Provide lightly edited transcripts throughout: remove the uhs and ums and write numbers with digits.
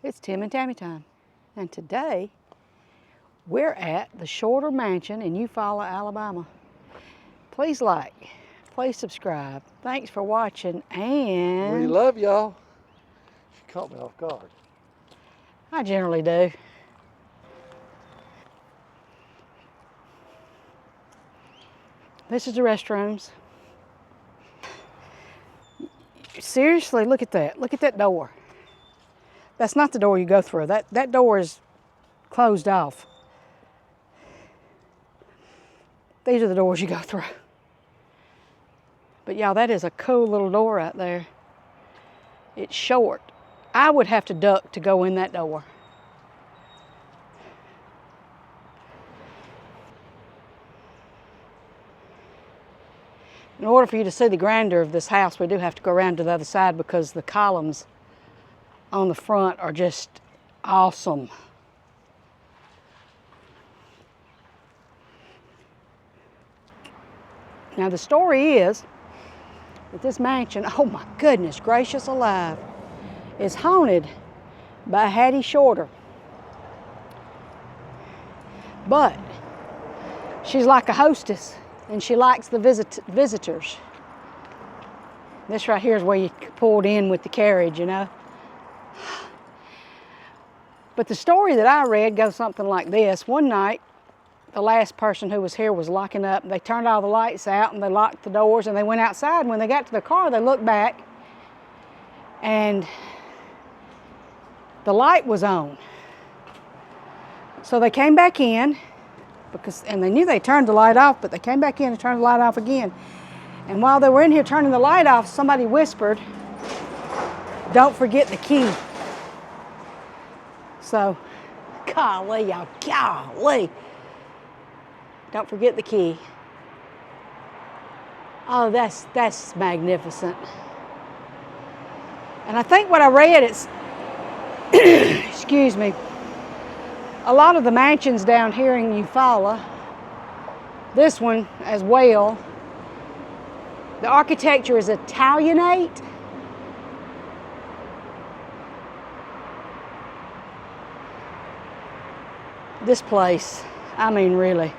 It's Tim and Tammy time. And today we're at the Shorter Mansion in Eufaula, Alabama. Please like, please subscribe. Thanks for watching, and We love y'all. She caught me off guard. I generally do. This is the restrooms. Seriously, look at that. Look at that door. That's not the door you go through. That door is closed off. These are the doors you go through. But y'all, that is a cool little door right there. It's short. I would have to duck to go in that door. In order for you to see the grandeur of this house, we do have to go around to the other side because the columns on the front are just awesome. Now the story is that this mansion, oh my goodness gracious alive, is haunted by Hattie Shorter. But she's like a hostess and she likes the visitors. This right here is where you pulled in with the carriage, you know. But the story that I read goes something like this. One night, the last person who was here was locking up. They turned all the lights out and they locked the doors and they went outside. When they got to their car, they looked back and the light was on. So they came back in and they knew they turned the light off, but they came back in and turned the light off again. And while they were in here turning the light off, somebody whispered, "Don't forget the key." So, golly, y'all, golly. Don't forget the key. Oh, that's magnificent. And I think what I read is, excuse me, a lot of the mansions down here in Eufaula, this one as well, the architecture is Italianate. This place, I mean really.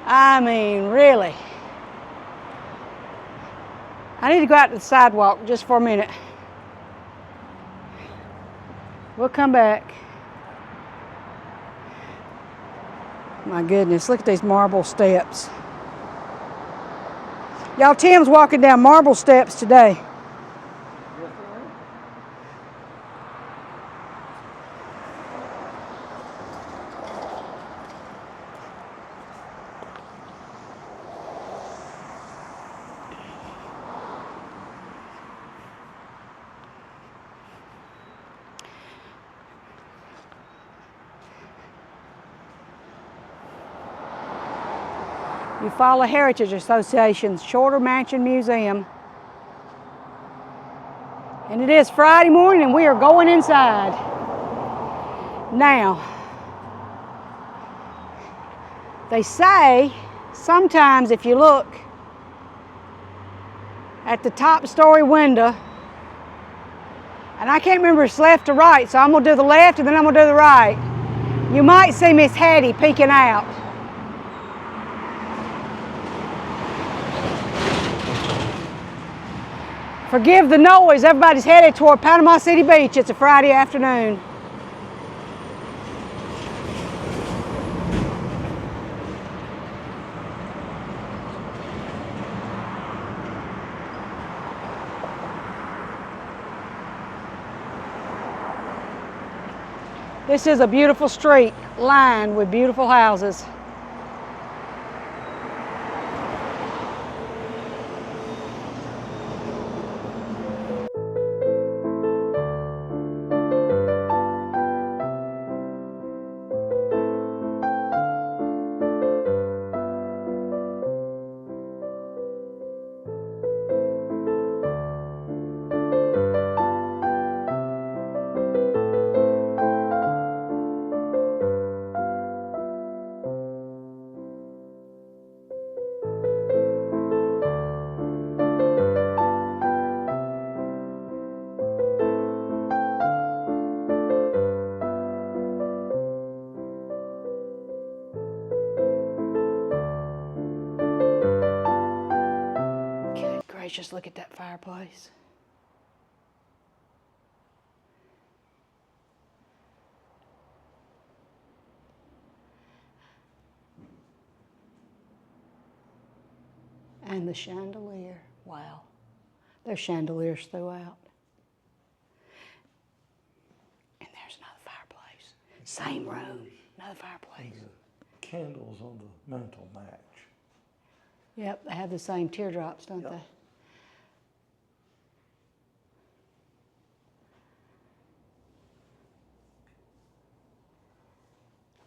I need to go out to the sidewalk just for a minute. We'll come back. My goodness, look at these marble steps. Y'all, Tim's walking down marble steps today. Eufaula Heritage Association's Shorter Mansion Museum. And it is Friday morning and we are going inside. Now, they say sometimes if you look at the top story window, and I can't remember if it's left or right, so I'm gonna do the left and then I'm gonna do the right. You might see Miss Hattie peeking out. Forgive the noise, everybody's headed toward Panama City Beach. It's a Friday afternoon. This is a beautiful street lined with beautiful houses. gracious, look at that fireplace. And the chandelier, wow. There's chandeliers throughout. And there's another fireplace. Same room, another fireplace. The candles on the mantle match. Yep, they have the same teardrops, don't they?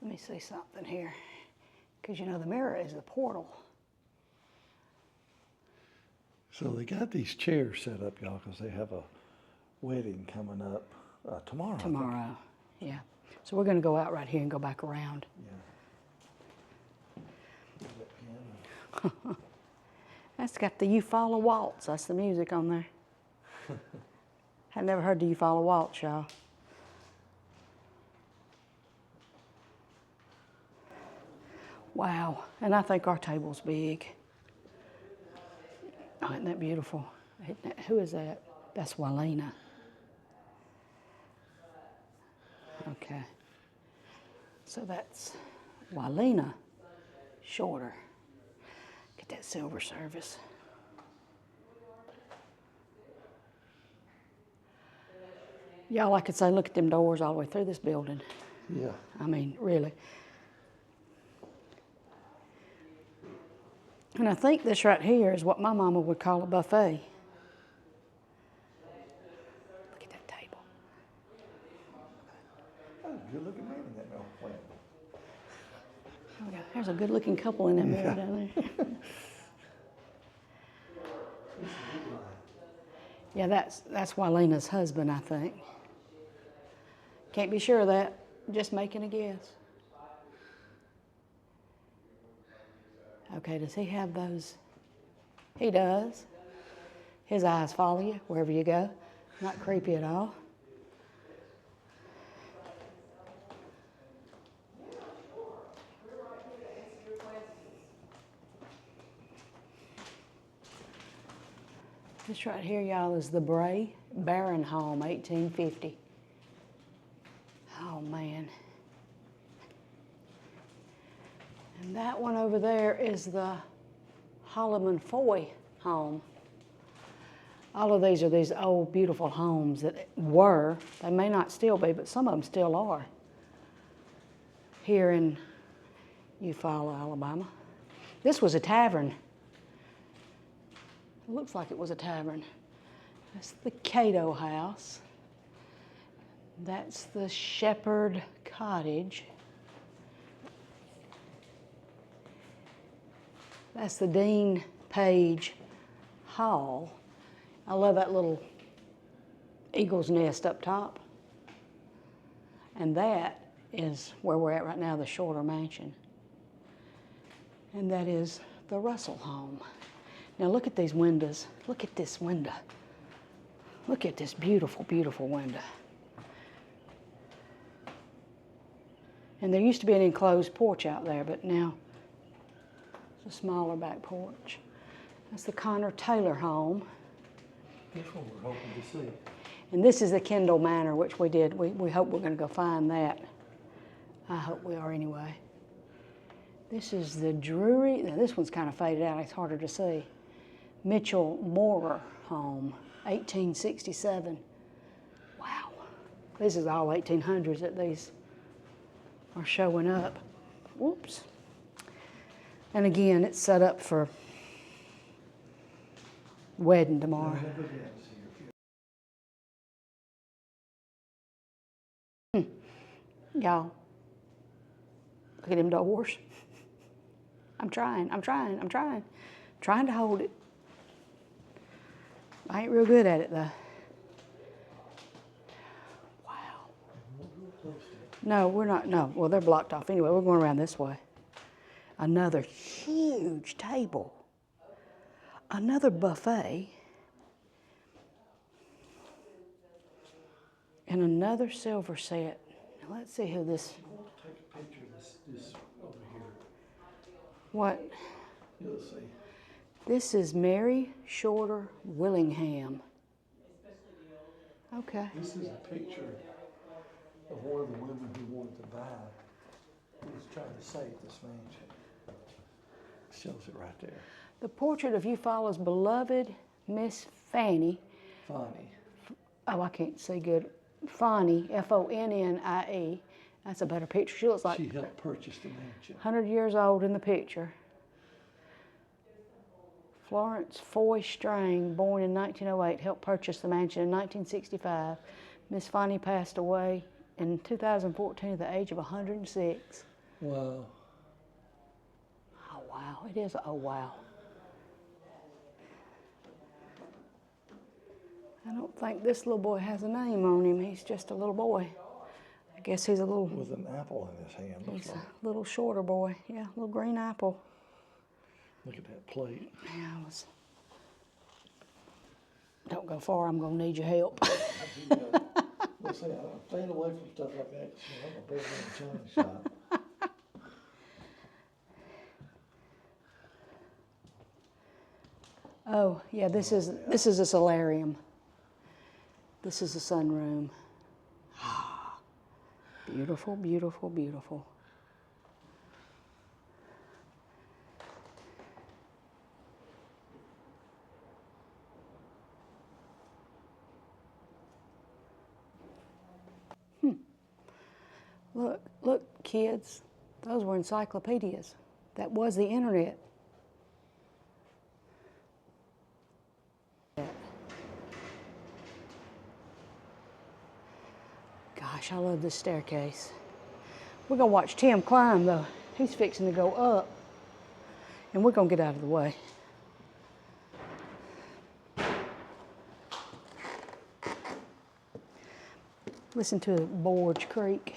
Let me see something here. Because you know the mirror is the portal. So they got these chairs set up, y'all, because they have a wedding coming up tomorrow. Tomorrow, yeah. So we're going to go out right here and go back around. Yeah. That's got the Eufaula waltz. That's the music on there. I've never heard the Eufaula waltz, y'all. Wow, and I think our table's big. Oh, isn't that beautiful? Who is that? That's Walena. Okay. So that's Walena, shorter. Get that silver service. Y'all, I could say, look at them doors all the way through this building. Yeah. I mean, really. And I think this right here is what my mama would call a buffet. Look at that table. Oh, good looking man in that metal plant. Oh, yeah, there's a good looking couple in that mirror down there. Yeah, that's Wylena's husband, I think. Can't be sure of that. Just making a guess. Okay, does he have those? He does. His eyes follow you wherever you go. Not creepy at all. This right here, y'all, is the Bray Barron home, 1850. Oh, man. And that one over there is the Holloman Foy home. All of these are these old, beautiful homes that were. They may not still be, but some of them still are. Here in Eufaula, Alabama. This was a tavern. It looks like it was a tavern. That's the Cato House. That's the Shepherd Cottage. That's the Dean Page Hall. I love that little eagle's nest up top. And that is where we're at right now, the Shorter Mansion. And that is the Russell home. Now look at these windows. Look at this window. Look at this beautiful, beautiful window. And there used to be an enclosed porch out there, but now it's a smaller back porch. That's the Connor Taylor home. This one we're hoping to see. And this is the Kendall Manor, which we did. We hope we're going to go find that. I hope we are anyway. This is the Drury. Now this one's kind of faded out. It's harder to see. Mitchell Moorer home, 1867. Wow. This is all 1800s that these are showing up. Whoops. And again, it's set up for wedding tomorrow. Y'all, look at them doors. I'm trying to hold it. I ain't real good at it though. Wow. No, we're not, no, well, they're blocked off anyway. We're going around this way. Another huge table. Another buffet. And another silver set. Now let's see who this. I want to take a picture of this over here. What? You'll see. This is Mary Shorter Willingham. Okay. This is a picture of one of the women who wanted to buy. He was trying to save this mansion. Shows it right there. The portrait of Eufaula's beloved Miss Fannie. Fonnie. Oh, I can't see good. Fonnie, F-O-N-N-I-E. That's a better picture. She looks like She helped purchase the mansion. 100 years old in the picture. Florence Foy Strang, born in 1908, helped purchase the mansion in 1965. Miss Fonnie passed away in 2014 at the age of 106. Wow. Oh, wow. It is, oh, wow. I don't think this little boy has a name on him. He's just a little boy. I guess he's a little... With an apple in his hand. He's a little shorter boy. Yeah, little green apple. Look at that plate. Yeah, I was... Don't go far. I'm going to need your help. Let's say, I'm staying away from stuff like that because I'm a big in the china shop. Oh, yeah, this is a solarium. This is a sunroom. Beautiful, beautiful, beautiful. Look, kids, those were encyclopedias. That was the internet. Gosh, I love this staircase. We're gonna watch Tim climb though. He's fixing to go up. And we're gonna get out of the way. Listen to Borge Creek.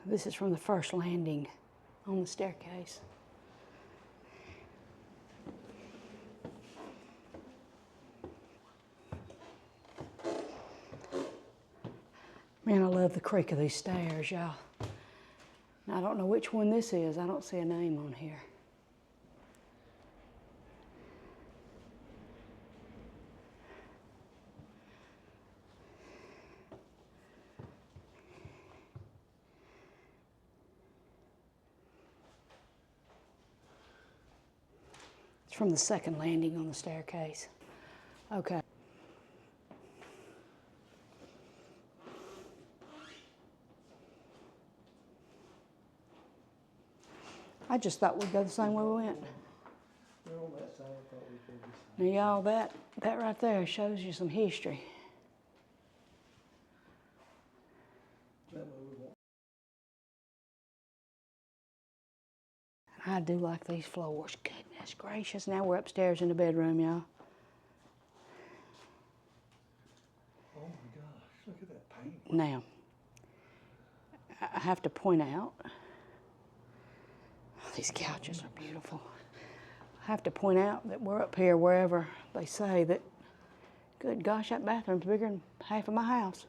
This is from the first landing on the staircase. Man, I love the creak of these stairs, y'all. Now, I don't know which one this is. I don't see a name on here. It's from the second landing on the staircase. Okay. I just thought we'd go the same way we went. We're on that side. I thought we'd go this Now, side. y'all, that right there shows you some history. That way we won't. I do like these floors. Goodness gracious. Now we're upstairs in the bedroom, y'all. Oh my gosh, look at that paint. Now, I have to point out, these couches are beautiful. I have to point out that we're up here wherever they say that, good gosh, that bathroom's bigger than half of my house.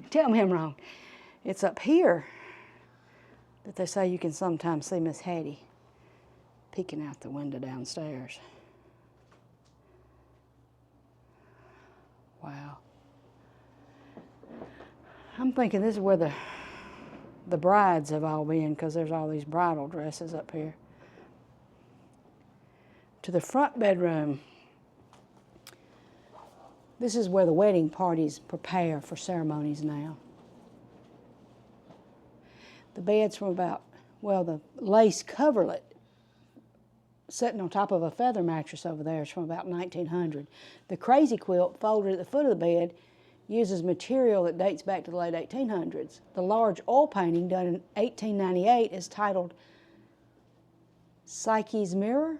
Tell me I'm wrong. It's up here that they say you can sometimes see Miss Hattie peeking out the window downstairs. Wow. I'm thinking this is where the brides have all been, because there's all these bridal dresses up here. To the front bedroom. This is where the wedding parties prepare for ceremonies now. The bed's from about, well, the lace coverlet sitting on top of a feather mattress over there is from about 1900. The crazy quilt folded at the foot of the bed uses material that dates back to the late 1800s. The large oil painting done in 1898 is titled Psyche's Mirror.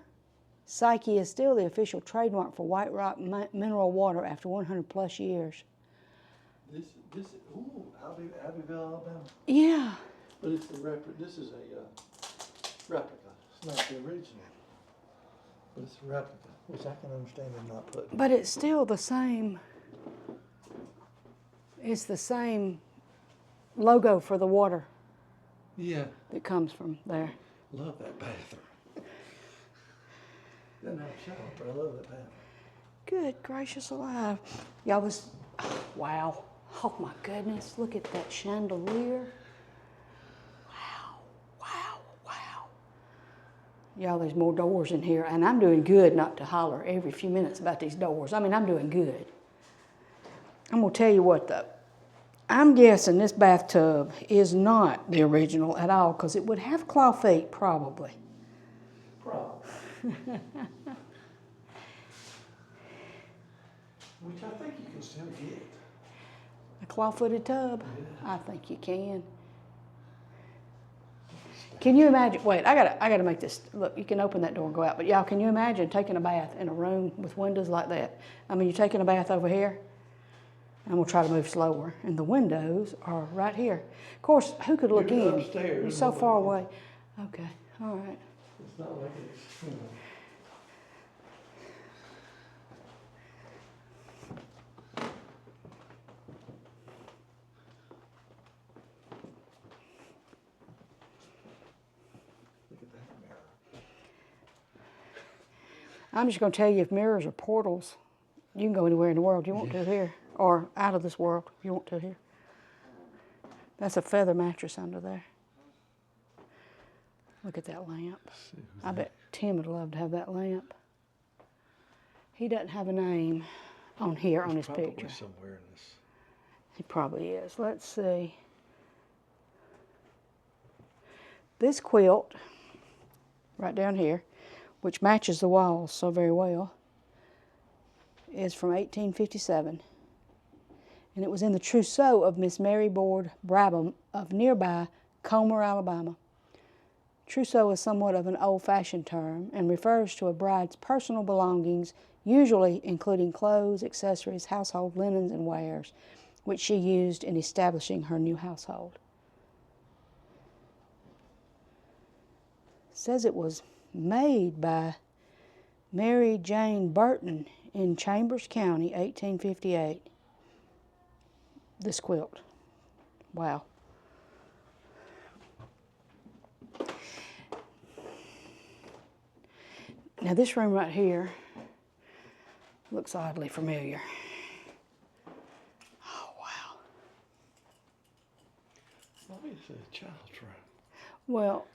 Psyche is still the official trademark for White Rock mineral water after 100 plus years. This, ooh, Abbeville, Alabama. Yeah. But it's this is a replica. It's not the original. But it's a replica, which I can understand them not putting. But it's still the same. It's the same logo for the water. Yeah. That comes from there. Love that bathroom. Doesn't have a shower, but I love that bathroom. Good gracious alive. Y'all wow. Oh my goodness, look at that chandelier. Wow. Y'all, there's more doors in here, and I'm doing good not to holler every few minutes about these doors. I mean, I'm doing good. I'm gonna tell you what though. I'm guessing this bathtub is not the original at all, because it would have claw feet, probably. Which I think you can still get. A claw-footed tub? Yeah. I think you can. Can you imagine? Wait, I gotta make this. Look, you can open that door and go out. But y'all, can you imagine taking a bath in a room with windows like that? I mean, you're taking a bath over here. I'm gonna try to move slower, and the windows are right here. Of course, who could look in? Upstairs. You're so far away. Okay, all right. It's not like it's. Look at that mirror. I'm just gonna tell you, if mirrors are portals, you can go anywhere in the world you want to here, or out of this world if you want to here. That's a feather mattress under there. Look at that lamp. I bet Tim would love to have that lamp. He doesn't have a name on here on his picture. Somewhere in this. He probably is. Let's see. This quilt, right down here, which matches the walls so very well, is from 1857. And it was in the trousseau of Miss Mary Board Brabham of nearby Comer, Alabama. Trousseau is somewhat of an old-fashioned term and refers to a bride's personal belongings, usually including clothes, accessories, household linens, and wares, which she used in establishing her new household. It says it was made by Mary Jane Burton in Chambers County, 1858. This quilt. Wow. Now this room right here looks oddly familiar. Oh, wow. Obviously a child's room. Well,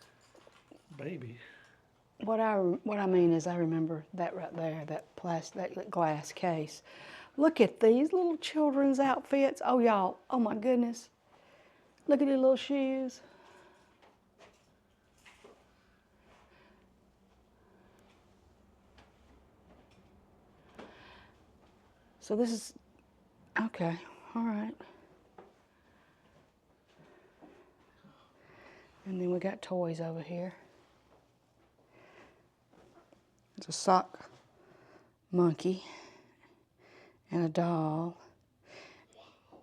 baby. What I mean is, I remember that right there, that glass case. Look at these little children's outfits. Oh, y'all, oh my goodness. Look at these little shoes. So this is, okay, all right. And then we got toys over here. It's a sock monkey and a doll.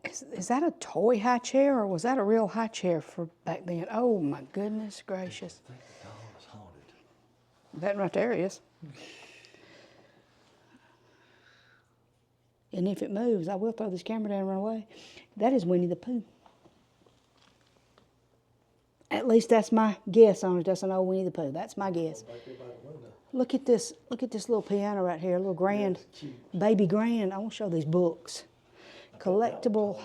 Is that a toy high chair, or was that a real high chair for back then? Oh my goodness gracious. I think the doll is haunted. That right there is. And if it moves, I will throw this camera down and run away. That is Winnie the Pooh. At least that's my guess on it. That's an old Winnie the Pooh. That's my guess. Look at this little piano right here, a little grand, baby grand. I want to show these books. Collectible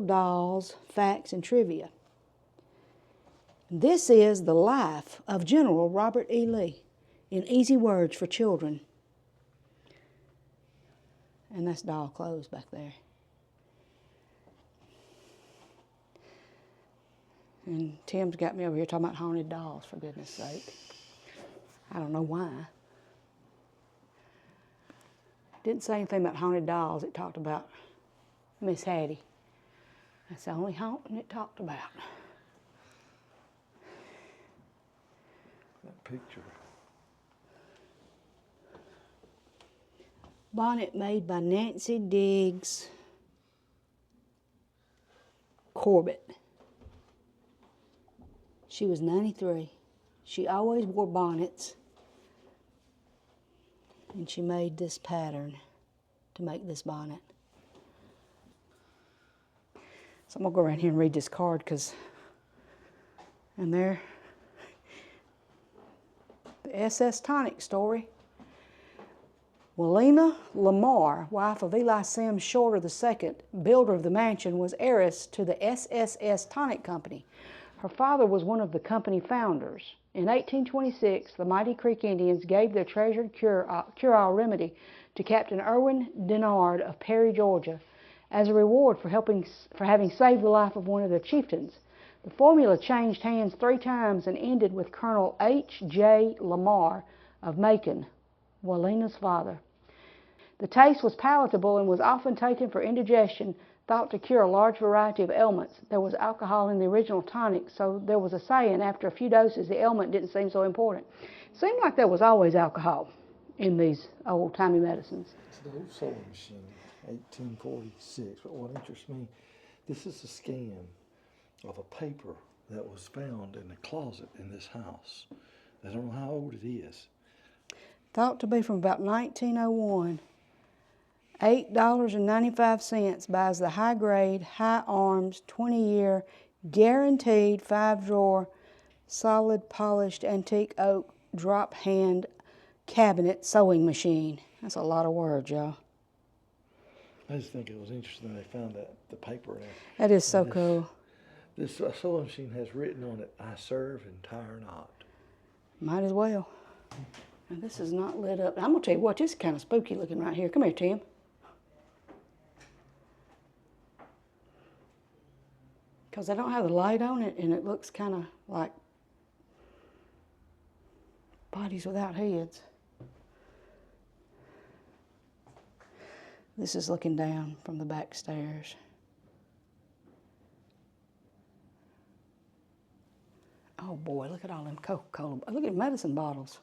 dolls, facts, and trivia. This is the life of General Robert E. Lee in easy words for children. And that's doll clothes back there. And Tim's got me over here talking about haunted dolls, for goodness sake. I don't know why. Didn't say anything about haunted dolls. It talked about Miss Hattie. That's the only haunting it talked about. That picture. Bonnet made by Nancy Diggs Corbett. She was 93. She always wore bonnets. And she made this pattern to make this bonnet. So I'm going to go around here and read this card because, and there, the SS Tonic story. Willena Lamar, wife of Eli Sims Shorter II, builder of the mansion, was heiress to the SSS Tonic Company. Her father was one of the company founders. In 1826, the mighty Creek Indians gave their treasured cure-all remedy to Captain Irwin Denard of Perry, Georgia, as a reward for having saved the life of one of their chieftains. The formula changed hands 3 times and ended with Colonel H.J. Lamar of Macon, Walena's father. The taste was palatable and was often taken for indigestion, thought to cure a large variety of ailments. There was alcohol in the original tonic, so there was a saying, after a few doses, the ailment didn't seem so important. It seemed like there was always alcohol in these old-timey medicines. It's the old sewing machine, 1846. But what interests me, this is a scan of a paper that was found in the closet in this house. I don't know how old it is. Thought to be from about 1901. $8.95 buys the high-grade, high-arms, 20-year, guaranteed 5-drawer, solid polished antique oak drop hand cabinet sewing machine. That's a lot of words, y'all. I just think it was interesting they found the paper in it. That is so cool. This sewing machine has written on it, "I serve and tire not." Might as well. Now, this is not lit up. I'm going to tell you what, this is kind of spooky looking right here. Come here, Tim. Because I don't have the light on it, and it looks kind of like bodies without heads. This is looking down from the back stairs. Oh boy, look at all them Coca-Cola. Look at medicine bottles.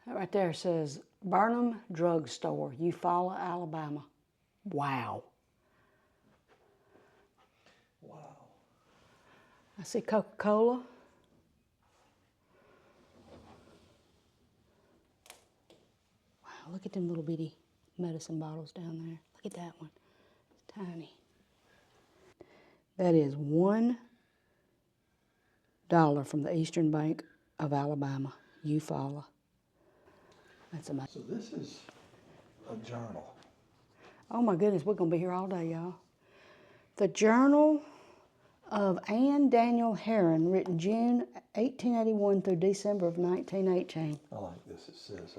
That right there says Burnham Drug Store, Eufaula, Alabama. Wow. Wow. I see Coca-Cola. Wow, look at them little bitty medicine bottles down there. Look at that one. It's tiny. That is $1 from the Eastern Bank of Alabama, Eufaula. That's amazing. So this is a journal. Oh my goodness, we're going to be here all day, y'all. The Journal of Anne Daniel Heron, written June 1881 through December of 1918. I like this. It says,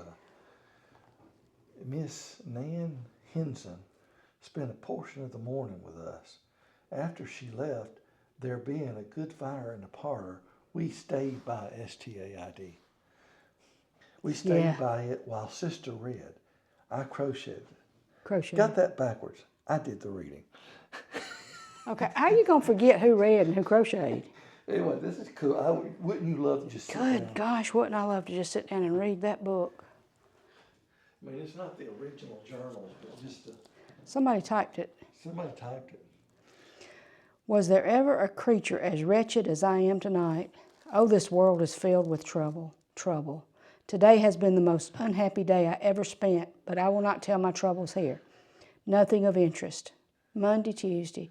Miss Nan Henson spent a portion of the morning with us. After she left, there being a good fire in the parlor, we stayed by STAID. We stayed by it while Sister read. I crocheted. Got that backwards. I did the reading. Okay, how are you going to forget who read and who crocheted? Anyway, this is cool. Wouldn't you love to just sit down? Good gosh, wouldn't I love to just sit down and read that book? I mean, it's not the original journals, but just Somebody typed it. somebody typed it. Was there ever a creature as wretched as I am tonight? Oh, this world is filled with trouble, trouble. Today has been the most unhappy day I ever spent, but I will not tell my troubles here. Nothing of interest. Monday, Tuesday.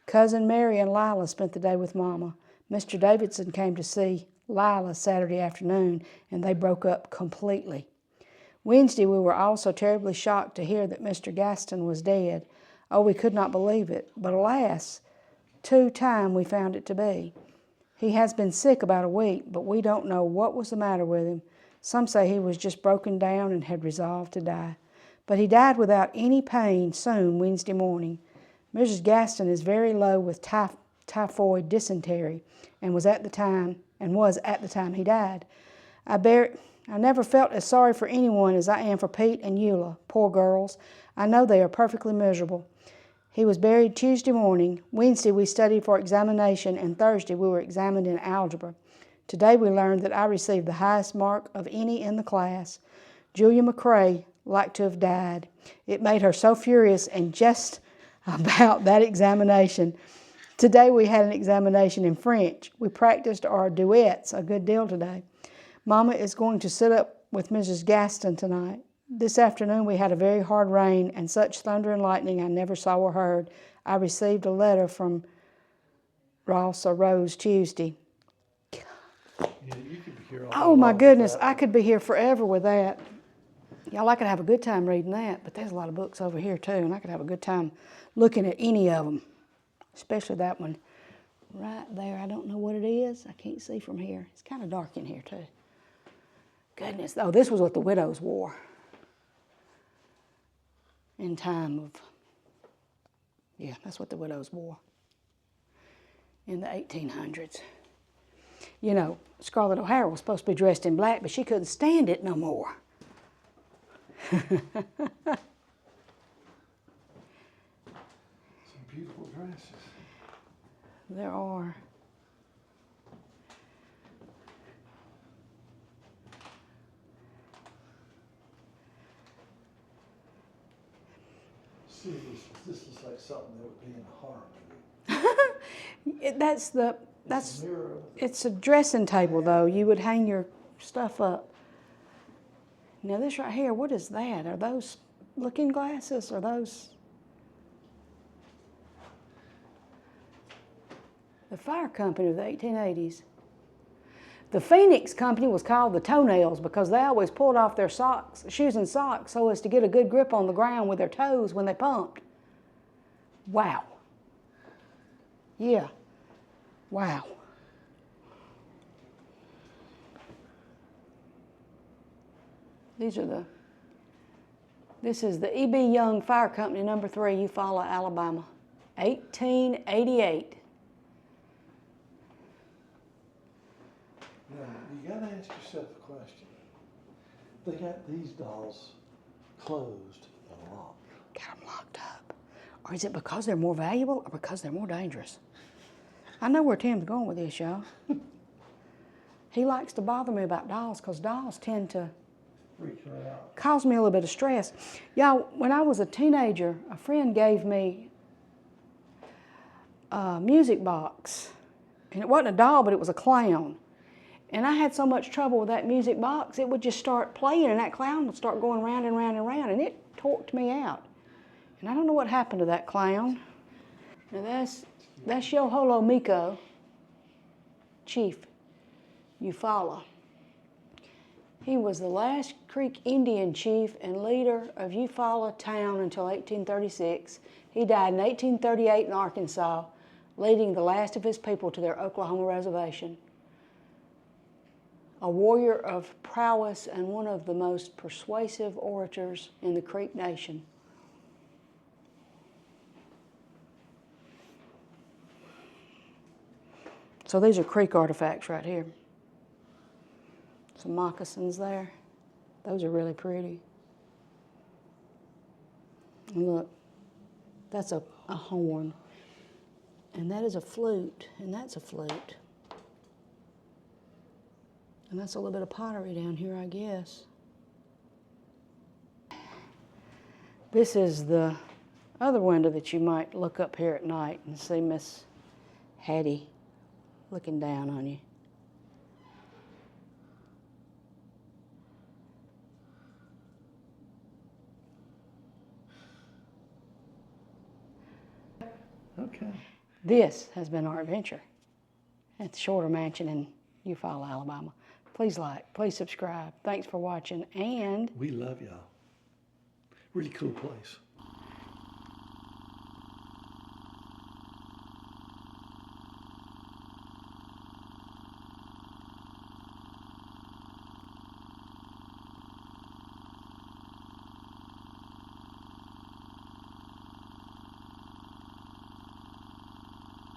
Cousin Mary and Lila spent the day with Mama. Mr. Davidson came to see Lila Saturday afternoon, and they broke up completely. Wednesday, we were all so terribly shocked to hear that Mr. Gaston was dead. Oh, we could not believe it, but alas, too time we found it to be. He has been sick about a week, but we don't know what was the matter with him. Some say he was just broken down and had resolved to die. But he died without any pain soon Wednesday morning. Mrs. Gaston is very low with typhoid dysentery and was at the time he died. I never felt as sorry for anyone as I am for Pete and Eula, poor girls. I know they are perfectly miserable. He was buried Tuesday morning. Wednesday we studied for examination, and Thursday we were examined in algebra. Today we learned that I received the highest mark of any in the class. Julia McCrae liked to have died. It made her so furious and just about that examination. Today we had an examination in French. We practiced our duets a good deal today. Mama is going to sit up with Mrs. Gaston tonight. This afternoon we had a very hard rain and such thunder and lightning I never saw or heard. I received a letter from Ross or Rose Tuesday. Yeah, you could be here all Oh day my long with goodness, that. I could be here forever with that. Y'all, I could have a good time reading that, but there's a lot of books over here too, and I could have a good time looking at any of them, especially that one right there. I don't know what it is. I can't see from here. It's kind of dark in here too. Goodness, oh, this was what the widows wore in time of, yeah, that's what the widows wore in the 1800s. You know, Scarlett O'Hara was supposed to be dressed in black, but she couldn't stand it no more. Some beautiful dresses. There are. See, this looks like something that would be in a horror movie. That's Mirror. it's a dressing table though. You would hang your stuff up. Now this right here, what is that? Are those looking glasses? Are those the fire company of the 1880s? The Phoenix company was called the Toenails because they always pulled off their socks, shoes and socks so as to get a good grip on the ground with their toes when they pumped. Wow. Yeah. Wow. This is the E.B. Young Fire Company, number 3, Eufaula, Alabama, 1888. Now, you got to ask yourself a question. They got these dolls closed and locked. Got them locked up. Or is it because they're more valuable or because they're more dangerous? I know where Tim's going with this, y'all. He likes to bother me about dolls because dolls tend to Freak her out. cause me a little bit of stress. Y'all, when I was a teenager, a friend gave me a music box. And it wasn't a doll, but it was a clown. And I had so much trouble with that music box, it would just start playing and that clown would start going round and round and round, and it torqued me out. And I don't know what happened to that clown. Now that's Eufaula Miko, Chief Eufaula. He was the last Creek Indian chief and leader of Eufaula town until 1836. He died in 1838 in Arkansas, leading the last of his people to their Oklahoma reservation. A warrior of prowess and one of the most persuasive orators in the Creek Nation. So these are Creek artifacts right here. Some moccasins there. Those are really pretty. And look, that's a horn. And that is a flute, and that's a flute. And that's a little bit of pottery down here, I guess. This is the other window that you might look up here at night and see Miss Hattie looking down on you. Okay. This has been our adventure at the Shorter Mansion in Eufaula, Alabama. Please like, please subscribe. Thanks for watching, and We love y'all. Really cool place.